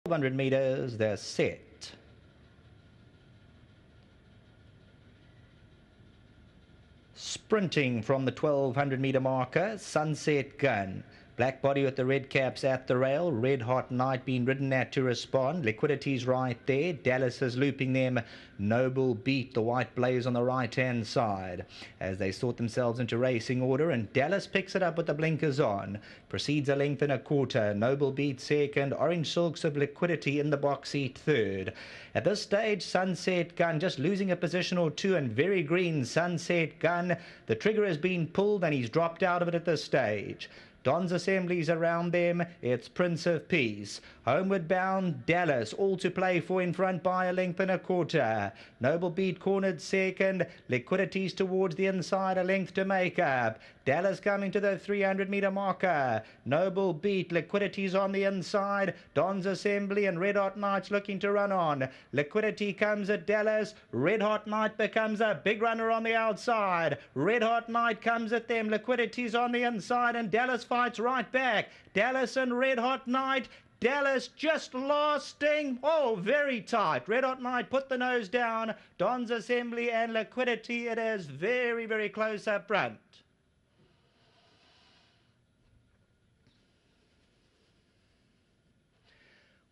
100 meters, they're set. Sprinting from the 1200 meter marker, Sunset Gun. Black body with the red caps at the rail. Red Hot Night being ridden at to respond. Liquidity's right there. Dallas is looping them. Noble Beat, the white blaze on the right-hand side. As they sort themselves into racing order, and Dallas picks it up with the blinkers on. Proceeds a length and a quarter. Noble Beat second. Orange Silks of Liquidity in the box seat third. At this stage, Sunset Gun just losing a position or two, and very green Sunset Gun. The trigger has been pulled and he's dropped out of it at this stage. Don's Assemblies around them. It's Prince of Peace. Homeward bound Dallas, all to play for in front by a length and a quarter. Noble Beat cornered second. Liquidity's towards the inside, a length to make up. Dallas coming to the 300 meter marker. Noble Beat, Liquidity's on the inside. Don's Assembly and Red Hot Night's looking to run on. Liquidity comes at Dallas. Red Hot Night becomes a big runner on the outside. Red Hot Night comes at them. Liquidity's on the inside and Dallas fights right back. Dallas and Red Hot Night. Dallas just lasting. Oh, very tight. Red Hot Night put the nose down. Don's Assembly and Liquidity. It is very, very close up front.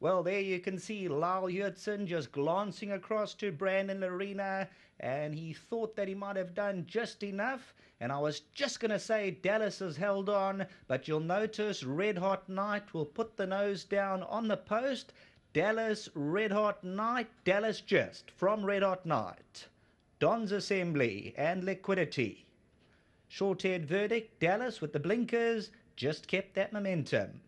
Well, there you can see Lyle Hurtson just glancing across to Brandon Arena, and he thought that he might have done just enough. And I was just going to say Dallas has held on, but you'll notice Red Hot Night will put the nose down on the post. Dallas, Red Hot Night, Dallas just from Red Hot Night. Don's Assembly and Liquidity. Short-haired verdict, Dallas with the blinkers just kept that momentum.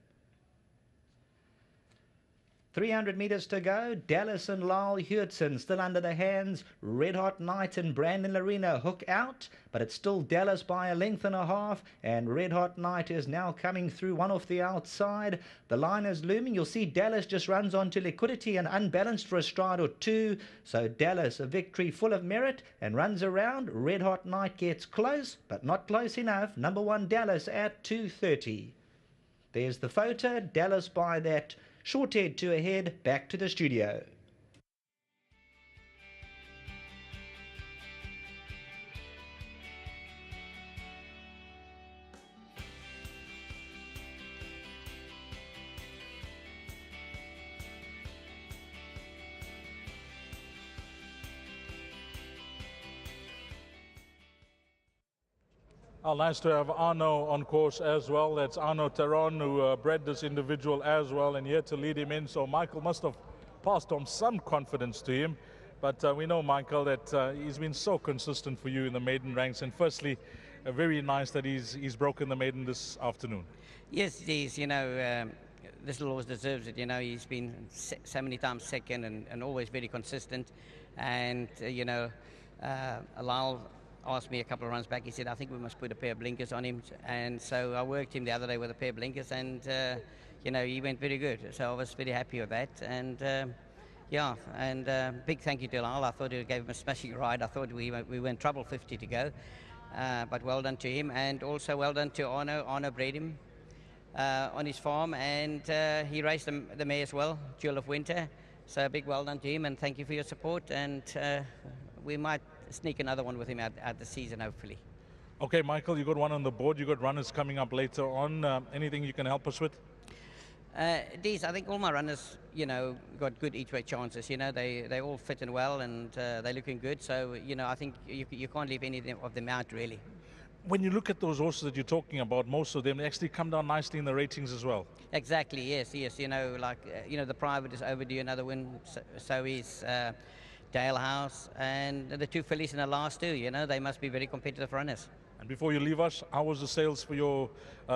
300 meters to go. Dallas and Lyle Hurtson still under the hands. Red Hot Night and Brandon Arena hook out, but it's still Dallas by a length and a half, and Red Hot Night is now coming through one off the outside. The line is looming. You'll see Dallas just runs onto Liquidity and unbalanced for a stride or two. So Dallas, a victory full of merit, and runs around. Red Hot Night gets close, but not close enough. Number one Dallas at 2:30. There's the photo. Dallas by that short head to ahead, back to the studio. Oh, nice to have Arno on course as well. That's Arno Teron who bred this individual as well and here to lead him in. So Michael must have passed on some confidence to him. But we know, Michael, that he's been so consistent for you in the maiden ranks. And firstly, very nice that he's broken the maiden this afternoon. Yes, it is. This little horse deserves it. He's been so many times second and always very consistent. And, Lyle asked me a couple of runs back. He said, I think we must put a pair of blinkers on him. And so I worked him the other day with a pair of blinkers and, he went very good. So I was very happy with that. And, big thank you to Lyle. I thought he gave him a smashing ride. I thought we were in trouble 50 to go. But well done to him. And also well done to Arno. Arno bred him on his farm. And he raced the mare as well, Jewel of Winter. So a big well done to him. And thank you for your support. And we might sneak another one with him at the season, hopefully. Okay, Michael, you got one on the board. You got runners coming up later on. Anything you can help us with? Dees, I think all my runners, got good each-way chances. They all fit in well and they're looking good. So, I think you can't leave any of them out, really. When you look at those horses that you're talking about, most of them actually come down nicely in the ratings as well. Exactly, yes. The Private is overdue another win. So is Dale House, and the two fillies in the last two, they must be very competitive runners. And before you leave us, how was the sales for your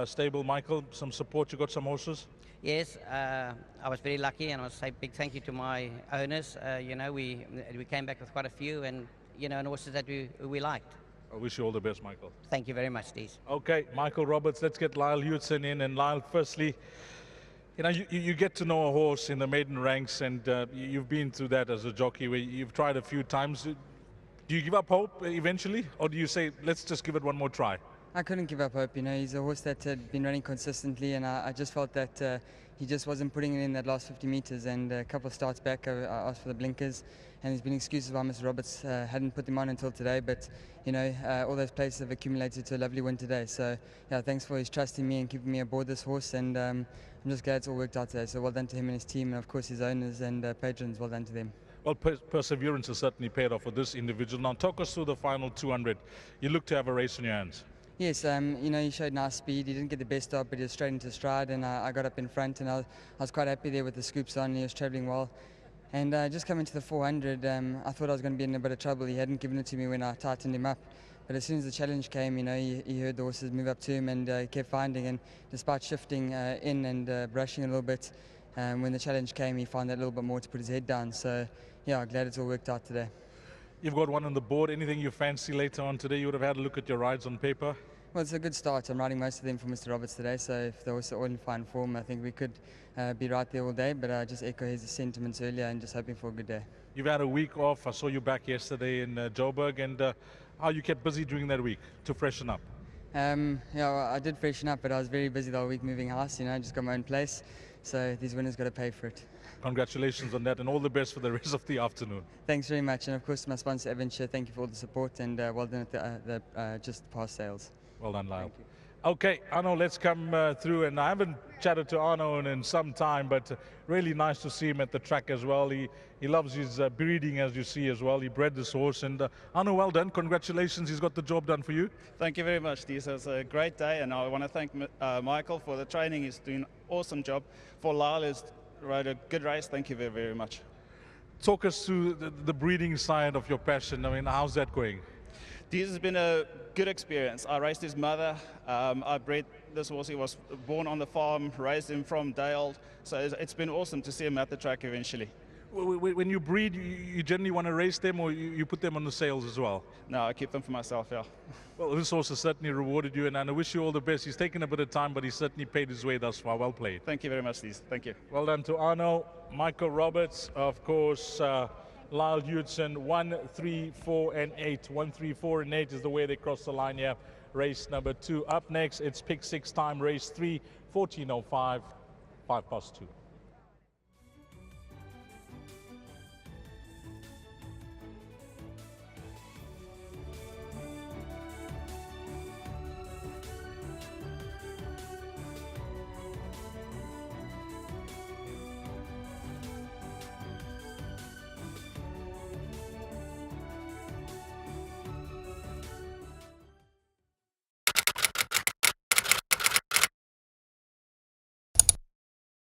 stable, Michael? Some support, you got some horses? Yes, I was very lucky, and I want to say big thank you to my owners. We came back with quite a few, and and horses that we liked. I wish you all the best, Michael. Thank you very much, Steve. Okay, Michael Roberts, let's get Lyle Hurtson in. And Lyle, firstly, you get to know a horse in the maiden ranks, and you've been through that as a jockey where you've tried a few times. Do you give up hope eventually, or do you say, let's just give it one more try? I couldn't give up hope. He's a horse that had been running consistently, and I just felt that he just wasn't putting it in that last 50 meters. And a couple of starts back, I asked for the blinkers, and there's been excuses why Mr. Roberts hadn't put them on until today. But you know, all those places have accumulated to a lovely win today. So yeah, thanks for his trust in me and keeping me aboard this horse. And I'm just glad it's all worked out today. So well done to him and his team, and of course his owners and patrons. Well done to them. Well, perseverance has certainly paid off for this individual. Now, talk us through the final 200. You look to have a race in your hands. Yes, you know, he showed nice speed. He didn't get the best start, but he was straight into stride, and I got up in front, and I was quite happy there with the scoops on. He was travelling well. And just coming to the 400, I thought I was going to be in a bit of trouble. He hadn't given it to me when I tightened him up. But as soon as the challenge came, you know, he heard the horses move up to him, and he kept finding. And despite shifting in and brushing a little bit, when the challenge came, he found that little bit more to put his head down. So, yeah, I'm glad it's all worked out today. You've got one on the board. Anything you fancy later on today? You would have had a look at your rides on paper. Well, it's a good start. I'm riding most of them for Mr. Roberts today, so if the horses are all in fine form, I think we could be right there all day, but I just echo his sentiments earlier and just hoping for a good day. You've had a week off. I saw you back yesterday in Joburg, and how you kept busy during that week to freshen up? Yeah, well, I did freshen up, but I was very busy the whole week moving house, you know, just got my own place, so these winners got to pay for it. Congratulations on that, and all the best for the rest of the afternoon. Thanks very much, and of course my sponsor Adventure, thank you for all the support, and well done at the just past sales. Well done, Lyle. Okay, Arno, let's come through, and I haven't chatted to Arno in some time, but really nice to see him at the track as well. He loves his breeding, as you see as well. He bred this horse, and Arno, well done. Congratulations, he's got the job done for you. Thank you very much, Steve. It's a great day, and I want to thank Michael for the training. He's doing an awesome job. For Lyle, he's rode a good race. Thank you very, very much. Talk us through the breeding side of your passion. I mean, how's that going? This has been a good experience. I raced his mother. I bred this horse. He was born on the farm, raised him from Dale. So it's been awesome to see him at the track eventually. When you breed, you generally want to race them, or you put them on the sales as well? No, I keep them for myself, yeah. Well, this horse has certainly rewarded you, and I wish you all the best. He's taken a bit of time, but he's certainly paid his way thus far. Well played. Thank you very much, Steve. Thank you. Well done to Arno, Michael Roberts, of course, Lyle Hewitson, 1, 3, 4, and 8. 1, 3, 4, and 8 is the way they cross the line here. Race number 2. Up next, it's pick 6 time, race 3, 14:05, 2.